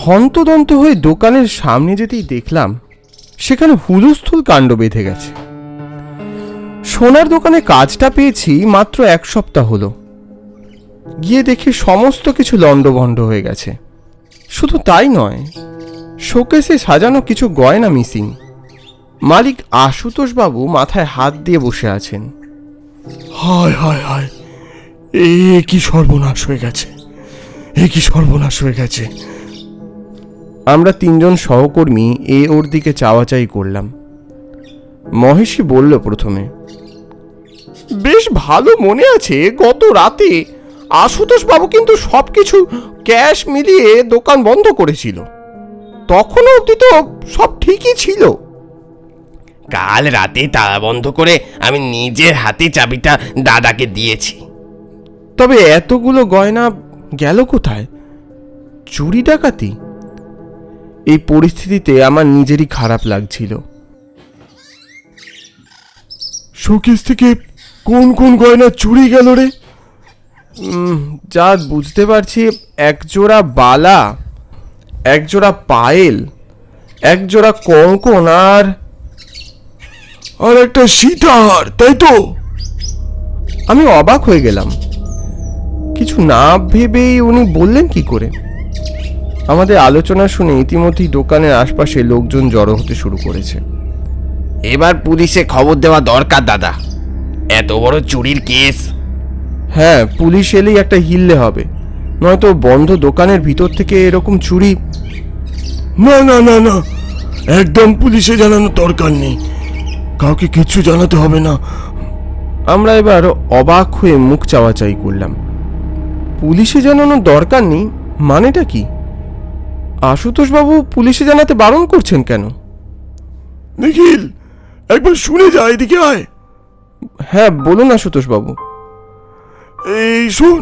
হন্তদন্ত হয়ে দোকানের সামনে যেতেই দেখলাম সেখানে হুলস্থুল কাণ্ড বেঁধে গেছে। সোনার দোকানে কাজটা পেয়েছি মাত্র 1 সপ্তাহ হলো। গিয়ে দেখি সমস্ত কিছু লণ্ডভণ্ড হয়ে গেছে। শুধু তাই নয়, শোকেসে সাজানো কিছু গয়না মিসিং। মালিক আশুতোষ বাবু মাথায় হাত দিয়ে বসে আছেন। হায় হায় হায়, এ কি সর্বনাশ হয়ে গেছে, এ কি সর্বনাশ হয়ে গেছে। আমরা 3 জন সহকর্মী ওর দিকে চাওয়াচাই করলাম। মহেশই বলল প্রথমে, বেশ ভালো মনে আছে গত রাতে আশুতোষ বাবু কিন্তু সবকিছু ক্যাশ মিলিয়ে দোকান বন্ধ করেছিল। তখনও অবধি তো সব ঠিকই ছিল। কাল রাতে তালা বন্ধ করে আমি নিজের হাতে চাবিটা দাদাকে দিয়েছি। তবে এতগুলো গয়না গেল কোথায়? চুরি ডাকাতি? এই পরিস্থিতিতে আমার নিজেরই খারাপ লাগছিল। শোকেস থেকে কোন কোন গয়না চুরি গেল রে? যা বুঝতে পারছি, 1 জোড়া বালা, 1 জোড়া পায়েল, 1 জোড়া কঙ্কন আর একটা সীতাহার, তাই তো? আমি অবাক হয়ে গেলাম। কিছু না ভেবেই উনি বললেন কি করে? আমাদের আলোচনা শুনে ইতিমধ্যেই দোকানের আশপাশে লোকজন জড়ো হতে শুরু করেছে। এবার পুলিশে খবর দেওয়া দরকার দাদা, এত বড় চুরির কেস। হ্যাঁ, পুলিশ এলেই একটা হিললে হবে, নয়তো বন্ধ দোকানের ভিতর থেকে এরকম চুরি। না না না না, একদম পুলিশে জানানোর দরকার নেই, কাউকে কিচ্ছু জানাতে হবে না। আমরা এবার অবাক হয়ে মুখ চাওয়াচাই করলাম। পুলিশে জানানোর দরকার নেই মানেটা কি? আশুতোষ বাবু পুলিশে জানাতে বারণ করছেন কেন? নিখিল, একবার শুনে যা, এদিকে আয়। হ্যাঁ বলুন আশুতোষ বাবু। এই শোন,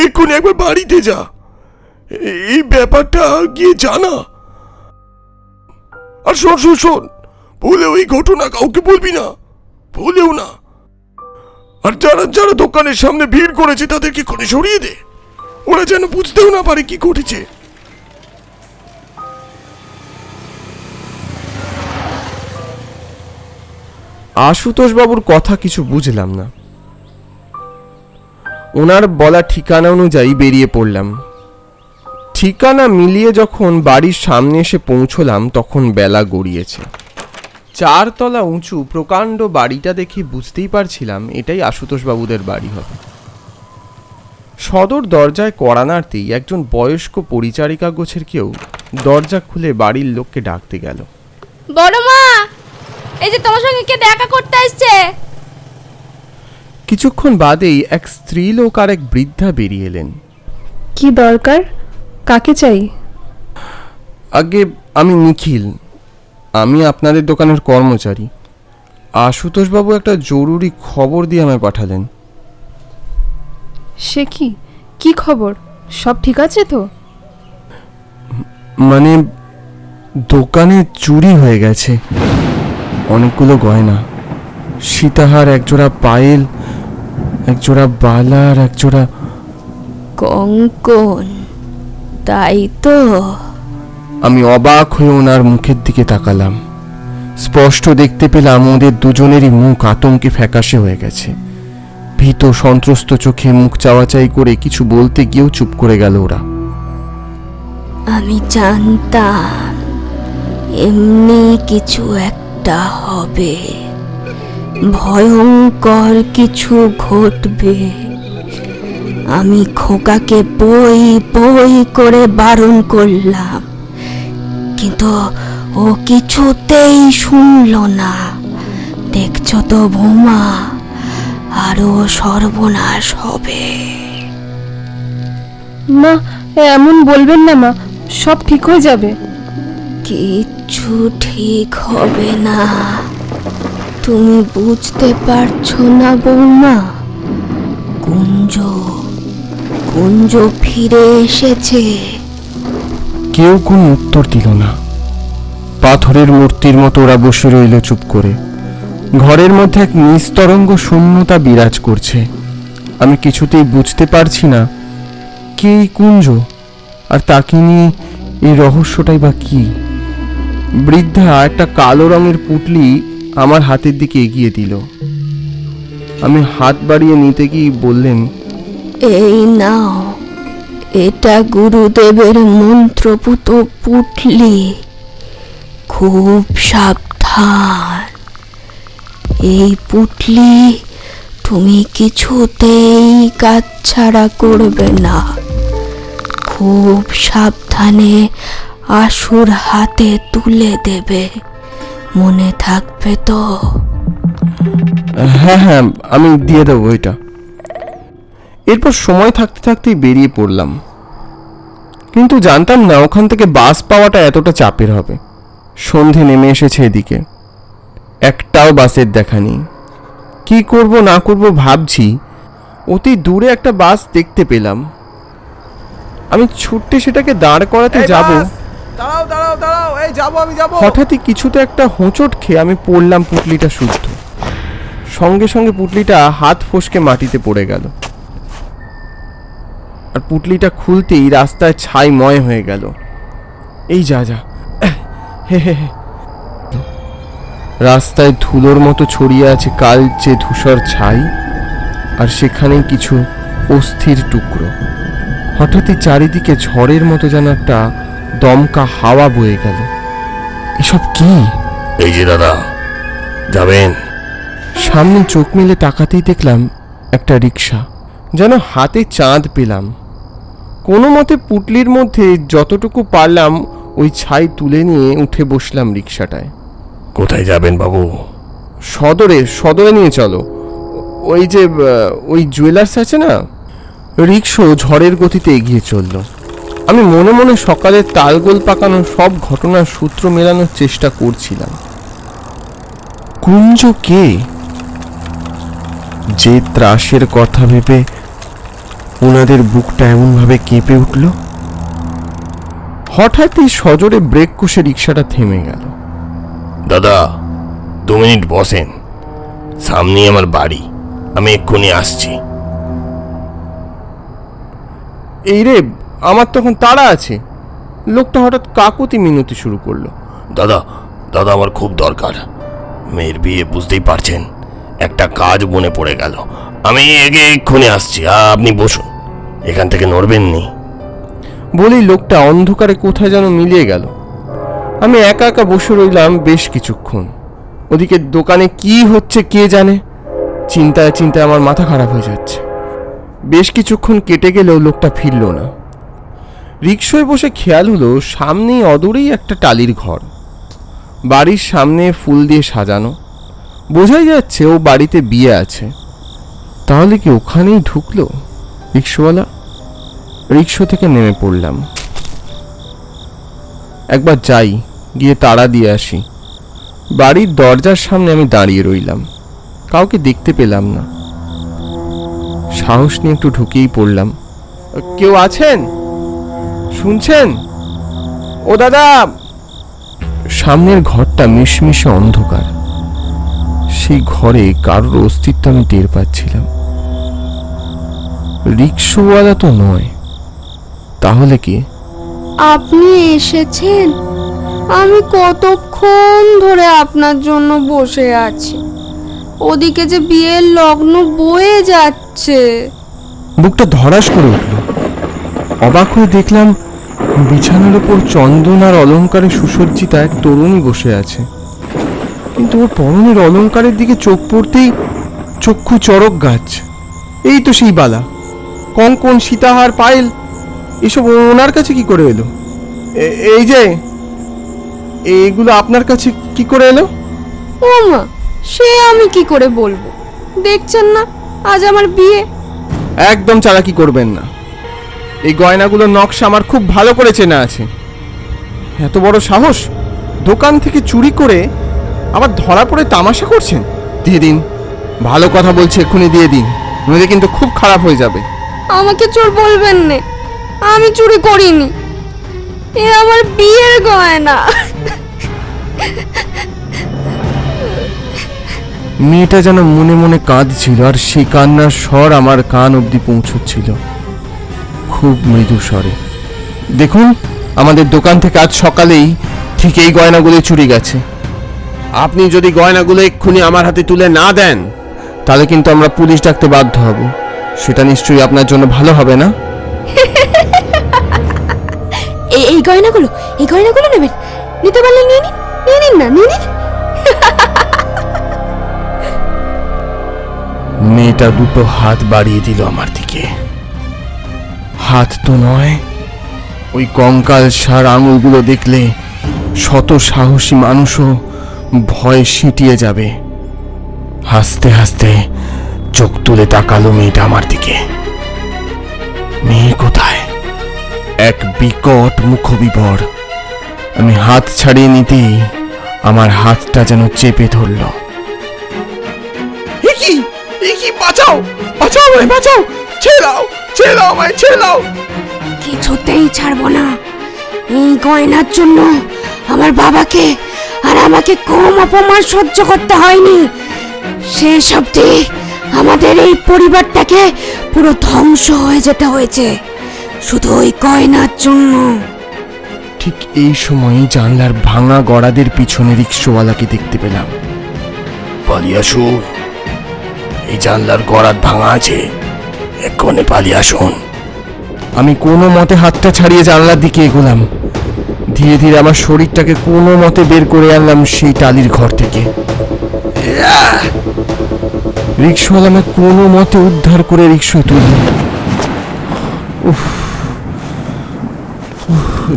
এক্ষুনি একবার বাড়িতে যা, এই ব্যাপারটা গিয়ে জানা। আর শোন শোন শোন, ভুলেও এই ঘটনা কাউকে বলবি না, ভুলেও না। আর যারা যারা দোকানের সামনে ভিড় করেছে তাদেরকে এক্ষুনি সরিয়ে দে, ওরা যেন বুঝতেও না পারে কি ঘটেছে। আশুতোষ বাবুর কথা কিছু বুঝলাম না। ওনার বলা ঠিকানা অনুযায়ী বেরিয়ে পড়লাম। ঠিকানা মিলিয়ে যখন বাড়ির সামনে এসে পৌঁছলাম তখন বেলা গড়িয়েছে। 4 তলা উঁচু প্রকাণ্ড বাড়িটা দেখে বুঝতেই পারছিলাম এটাই আশুতোষ বাবুদের বাড়ি হবে। সদর দরজায় কড়া নাড়তেই একজন বয়স্ক পরিচারিকা গোছের কেউ দরজা খুলে বাড়ির লোককে ডাকতে গেল। বড় মা, এই যে তোমার সঙ্গে কে দেখা করতে আসছে। কিছুক্ষণ বাদেই এক স্ত্রীলোক আর এক বৃদ্ধা বেরিয়ে এলেন। কি দরকার? কাকে চাই? আগে আমি নিখিল, আমি আপনাদের দোকানের কর্মচারী। আশুতোষ বাবু একটা জরুরি খবর দিয়ে আমায় পাঠালেন। সে কি? কি খবর? সব ঠিক আছে তো? মানে দোকানে চুরি হয়ে গেছে, অনেকগুলো গয়না, সীতাহার, 1 জোড়া পায়েল, 1 জোড়া বালা আর 1 জোড়া কঙ্কন, তাই তো? আমি অবাক হয়ে ওনার মুখের দিকে তাকালাম। স্পষ্ট দেখতে পেলাম ওদের দুজনেরই মুখ আতঙ্কে ফ্যাকাশে হয়ে গেছে। ভীত সন্ত্রস্ত চোখে মুখ চাওয়াচাই করে কিছু বলতে গিয়েও চুপ করে গেল ওরা। আমি জানতাম এমনি কিছু একটা হবে, ভয়ঙ্কর কিছু ঘটবে। আমি খোকাকে বই বই করে বারণ করলাম, কিন্তু ও কিছুতেই শুনল না। দেখছো তো বৌমা, আরো সর্বনাশ হবে। মা, এমন বলবেন না মা, সব ঠিক হয়ে যাবে। কিচ্ছু ঠিক হবে না, তুমি বুঝতে পারছো না বৌমা? কুঞ্জ ফিরে এসেছে। কেউ কোনো উত্তর দিল না। পাথরের মূর্তির মতো ওরা বসে রইল চুপ করে। ঘরের মধ্যে এক নিস্তরঙ্গ শূন্যতা বিরাজ করছে। আমি কিছুতেই বুঝতে পারছি না কে এই কুঞ্জ, আর তাকে নিয়ে এই রহস্যটাই বা কি? বৃদ্ধা একটা কালো রঙের পুটলি আমার হাতের দিকে এগিয়ে দিল। আমি হাত বাড়িয়ে নিতে গিয়ে বললেন, এই নাও, এটা গুরুদেবের মন্ত্রপুত পুটলি। খুব সাবধান, এই পুটলি তুমি কিছুতেই কাছছাড়া করবে না। খুব সাবধানে আসুর হাতে তুলে দেবে, মনে থাকবে তো? হ্যাঁ হ্যাঁ, আমি দিয়ে দেবো এটা। এরপর সময় থাকতে থাকতেই বেরিয়ে পড়লাম, কিন্তু জানতাম না ওখান থেকে বাস পাওয়াটা এতটা চাপের হবে। সন্ধে নেমে এসেছে এদিকে, একটাও বাসের দেখা নেই। কি করব না করব ভাবছি, অতি দূরে একটা বাস দেখতে পেলাম। আমি ছুটতে সেটাকে দাঁড় করাতে যাব, দাঁড়াও দাঁড়াও দাঁড়াও, এই যাবো, আমি যাবো। হঠাৎই কিছুতে একটা হোঁচট খেয়ে আমি পড়লাম পুটলিটা শুদ্ধ। সঙ্গে সঙ্গে পুটলিটা হাত ফসকে মাটিতে পড়ে গেল, আর পুটলিটা খুলতেই রাস্তায় ছাইময় হয়ে গেল। এই যা যা, হে হে হে। রাস্তায় ধুলোর মতো ছড়িয়ে আছে কালচে ধূসর ছাই, আর সেখানেই কিছু অস্থির টুকরো। হঠাৎই চারিদিকে ঝড়ের মতো যেন একটা দমকা হাওয়া বয়ে গেল। এসব কি? এই যে দাদা, যাবেন? সামনে চোখ মেলে তাকাতেই দেখলাম একটা রিক্সা। যেন হাতে চাঁদ পেলাম। কোনো মতে পুটলির মধ্যে যতটুকু পারলাম ওই ছাই তুলে নিয়ে উঠে বসলাম রিক্সাটায়। কোথায় যাবেন বাবু? সদরে নিয়ে চলো। ওই যে ওই জুয়েলার্স আছে না। রিক্সা ঝড়ের গতিতে এগিয়ে চলল। আমি মনে মনে সকালের তালগোল পাকানো সব ঘটনার সূত্র মেলানোর চেষ্টা করছিলাম। কুঞ্জ কে? যে ত্রাসের কথা ভেবে ওনাদের বুকটা এমনভাবে কেঁপে উঠল। হঠাৎই সজোরে ব্রেক কষে রিক্সাটা থেমে গেল। দাদা, 2 মিনিট বসেন, সামনেই আমার বাড়ি, আমি এক্ষুনি আসছি। এই রে, আমার তখন তাড়া আছে। লোকটা হঠাৎ কাকুতি মিনতি শুরু করলো। দাদা দাদা, আমার খুব দরকার, মেয়ের বিয়ে, বুঝতেই পারছেন, একটা কাজ মনে পড়ে গেল, আমি এক্ষুনি আসছি, আপনি বসুন, এখান থেকে নড়বেন নি। বলেই লোকটা অন্ধকারে কোথায় যেন মিলিয়ে গেল। আমি একা একা বসে রইলাম বেশ কিছুক্ষণ। ওদিকে দোকানে কি হচ্ছে কে জানে। চিন্তায় চিন্তায় আমার মাথা খারাপ হয়ে যাচ্ছে। বেশ কিছুক্ষণ কেটে গেলেও লোকটা ফিরল না। রিকশায় বসে খেয়াল হলো সামনেই অদূরেই একটা টালির ঘর। বাড়ির সামনে ফুল দিয়ে সাজানো। বোঝাই যাচ্ছে ও বাড়িতে বিয়ে আছে। তাহলে কি ওখানেই ঢুকলো রিক্সাওয়ালা? রিক্সা থেকে নেমে পড়লাম। একবার যাই, গিয়ে তাড়া দিয়ে আসি। বাড়ির দরজার সামনে আমি দাঁড়িয়ে রইলাম। কাউকে দেখতে পেলাম না। সাহস নিয়ে একটু ঢুকেই পড়লাম। কেউ আছেন? শুনছেন? ও দাদা! সামনের ঘরটা মিশমিশে অন্ধকার। সেই ঘরে কারোর অস্তিত্ব আমি টের পাচ্ছিলাম। রিক্সাওয়ালা তো নয়, তাহলে কি? আপনি এসেছেন? আমি কতক্ষণ ধরে আপনার জন্য বসে আছি। ওদিকে যে বিয়ের লগ্ন বয়ে যাচ্ছে। বুকটা ধড়াস করে উঠল। অবাক হয়ে দেখলাম বিছানার উপর চন্দন আর অলংকারে সুসজ্জিতা এক তরুণী বসে আছে। কিন্তু ওর পরনের অলংকারের দিকে চোখ পড়তেই চক্ষু চড়ক গাছ। এই তো সেই বালা, কঙ্কন, সীতাহার, পায়েল, এসব ওনার কাছে কি করে এলো? এই যে এইগুলো আপনার কাছে কি করে এলো? ও মা, সে আমি কি করে বলবো? দেখছেন না আজ আমার বিয়ে। একদম চালাকি করবেন না। এই গয়নাগুলোর নকশা আমার খুব ভালো করে চেনা আছে। এত বড় সাহস, দোকান থেকে চুরি করে আবার ধরা পড়ে তামাশা করছেন? দিয়ে দিন, ভালো কথা বলছি, এক্ষুনি দিয়ে দিন, নইলে কিন্তু খুব খারাপ হয়ে যাবে। আমাকে চোর বলবেন না, আমি চুরি করিনি। এ আমার বিয়ের গয়না। মেয়েটা যেন মনে মনে কাঁদছিল, আর সেই কান্নার স্বর আমার কান অবধি পৌঁছচ্ছিল খুব মৃদু স্বরে। দেখুন, আমাদের দোকান থেকে আজ সকালেই ঠিক এই গয়নাগুলো চুরি গেছে। আপনি যদি গয়নাগুলো এক্ষুনি আমার হাতে তুলে না দেন, তাহলে কিন্তু আমরা পুলিশ ডাকতে বাধ্য হব। সেটা নিশ্চয়ই আপনার জন্য ভালো হবে না। এই গয়নাগুলো নেবেন? নিতে পারলে নিয়ে নিন না, নিয়ে নিন। মেয়েটা দুটো হাত বাড়িয়ে দিল আমার দিকে। হাত তো নয়, ওই কঙ্কাল সার আঙুলগুলো দেখলে শত সাহসী মানুষও ভয়ে সিঁটিয়ে যাবে। হাসতে হাসতে চোখ তুলে তাকালো মেয়েটা আমার দিকে। মেয়ে কোথায়? এক বিকট মুখবিবর। আমি হাত ছাড়িয়ে নিতেই আমার হাতটা যেন চেপে ধরল। বাঁচাও, বাঁচাও আমায়, বাঁচাও, ছেড়ে দাও আমায়, ছেড়ে দাও। কিছুতেই ছাড়বো না। এই গয়নার জন্য আমার বাবাকে আর আমাকে কম অপমান সহ্য করতে হয়নি। শেষ অবধি আমাদের এই পরিবারটাকে পুরো ধ্বংস হয়ে যেতে হয়েছে শুধু ওই গয়নার জন্য। ঠিক এই সময়ই জানলার ভাঙা গড়াদের পিছনে রিক্সাওয়ালাকে দেখতে পেলাম। পালিয়ে আসুন, এই জানলার গড়াত ভাঙা আছে, এক্ষণে পালিয়ে আসুন। আমি কোনো মতে হাতটা ছাড়িয়ে জানলার দিকে এগোলাম। ধীরে ধীরে আমার শরীরটাকে কোনো মতে বের করে আনলাম সেই টালির ঘর থেকে। রিক্সাওয়ালা আমাকে কোনো মতে উদ্ধার করে রিক্সায় তুলল।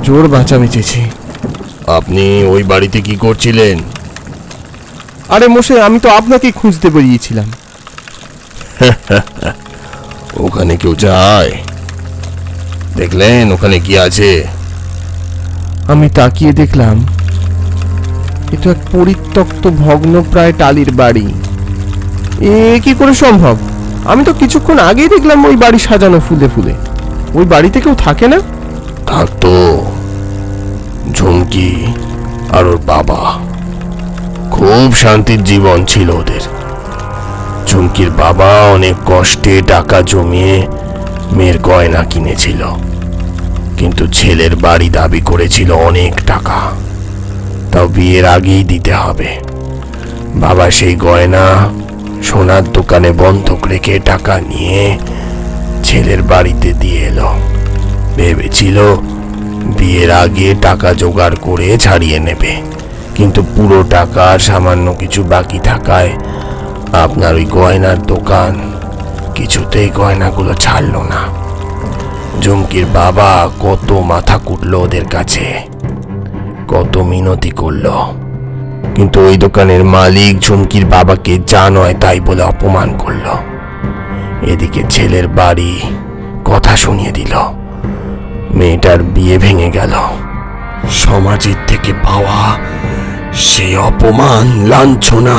জোর বাঁচা বেঁচেছি। আপনি ওই বাড়িতে কি করছিলেন? আরে মশাই, আমি তো আপনাকে খুঁজতে বেরিয়েছিলাম। ওখানে কেউ যায়? দেখলেন ওখানে কি আছে? আমি তাকিয়ে দেখলাম এ তো এক পরিত্যক্ত ভগ্নপ্রায় টালির বাড়ি। এ কি করে সম্ভব? আমি তো কিছুক্ষণ আগেই দেখলাম ওই বাড়ি সাজানো ফুলে ফুলে। ওই বাড়িতে কেউ থাকে না? থাকতো ঝুমকি আর ওর বাবা। খুব শান্তির জীবন ছিল ওদের। ঝুমকির বাবা অনেক কষ্টে টাকা জমিয়ে মেয়ের গয়না কিনেছিল, কিন্তু ছেলের বাড়ি দাবি করেছিল অনেক টাকা, তাও বিয়ের আগেই দিতে হবে। বাবা সেই গয়না সোনার দোকানে বন্ধক রেখে টাকা নিয়ে ছেলের বাড়িতে দিয়ে এলো। ভেবেছিল বিয়ের আগে টাকা জোগাড় করে ছাড়িয়ে নেবে, কিন্তু পুরো টাকা সামান্য কিছু বাকি থাকায় আপনার ওই গয়নার দোকান কিছুতেই গয়নাগুলো ছাড়লো না। ঝুমকির বাবা কত মাথা কুটলো ওদের কাছে, কত মিনতি করলো, কিন্তু ওই দোকানের মালিক ঝুমকির বাবাকে যা নয় তাই বলে অপমান করলো। এদিকে ছেলের বাড়ি কথা শুনিয়ে দিল, মেয়েটার বিয়ে ভেঙে গেল। সমাজের থেকে পাওয়া সে অপমান, লাঞ্ছনা,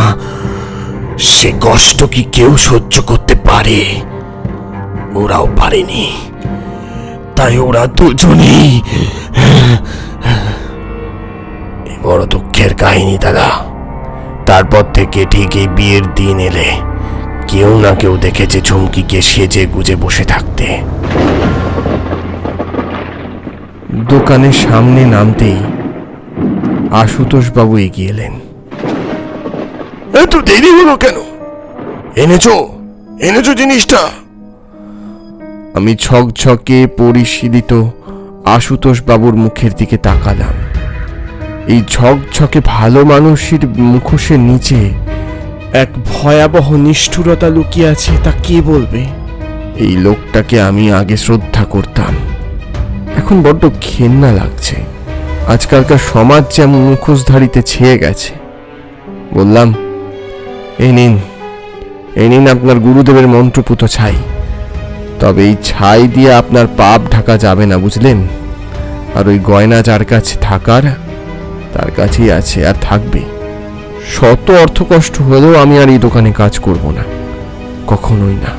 সে কষ্ট কি কেউ সহ্য করতে পারে? ওরাও পারেনি, তাই ওরা দুজনেই। বড় দুঃখের কাহিনী দাদা। তারপর থেকে ঠিক এই বিয়ের দিন এলে কেউ না কেউ দেখেছে ঝুমকিকে সেজে গুজে বসে থাকতে। দোকানের সামনে নামতেই আশুতোষ বাবু এগিয়ে এলেন। এত দেরি হলো কেন? এনেছো জিনিসটা? আমি ঝকঝকে পরিশীলিত আশুতোষ বাবুর মুখের দিকে তাকালাম। এই ঝকঝকে ভালো মানুষের মুখোশের নিচে এক ভয়াবহ নিষ্ঠুরতা লুকিয়ে আছে, তা কে বলবে? এই লোকটাকে আমি আগে শ্রদ্ধা করতাম, এখন বড্ড ঘেন্না লাগছে। আজকালকার সমাজ যেমন মুখোশধারীতে ছেয়ে গেছে। বললাম, এই নিন আপনার গুরুদেবের মন্ত্রপুত ছাই। তবে এই ছাই দিয়ে আপনার পাপ ঢাকা যাবে না, বুঝলেন? আর ওই গয়না যার কাছে থাকার তার কাছেই আছে আর থাকবে। শত অর্থ কষ্ট হলেও আমি আর এই দোকানে কাজ করব না, কখনোই না।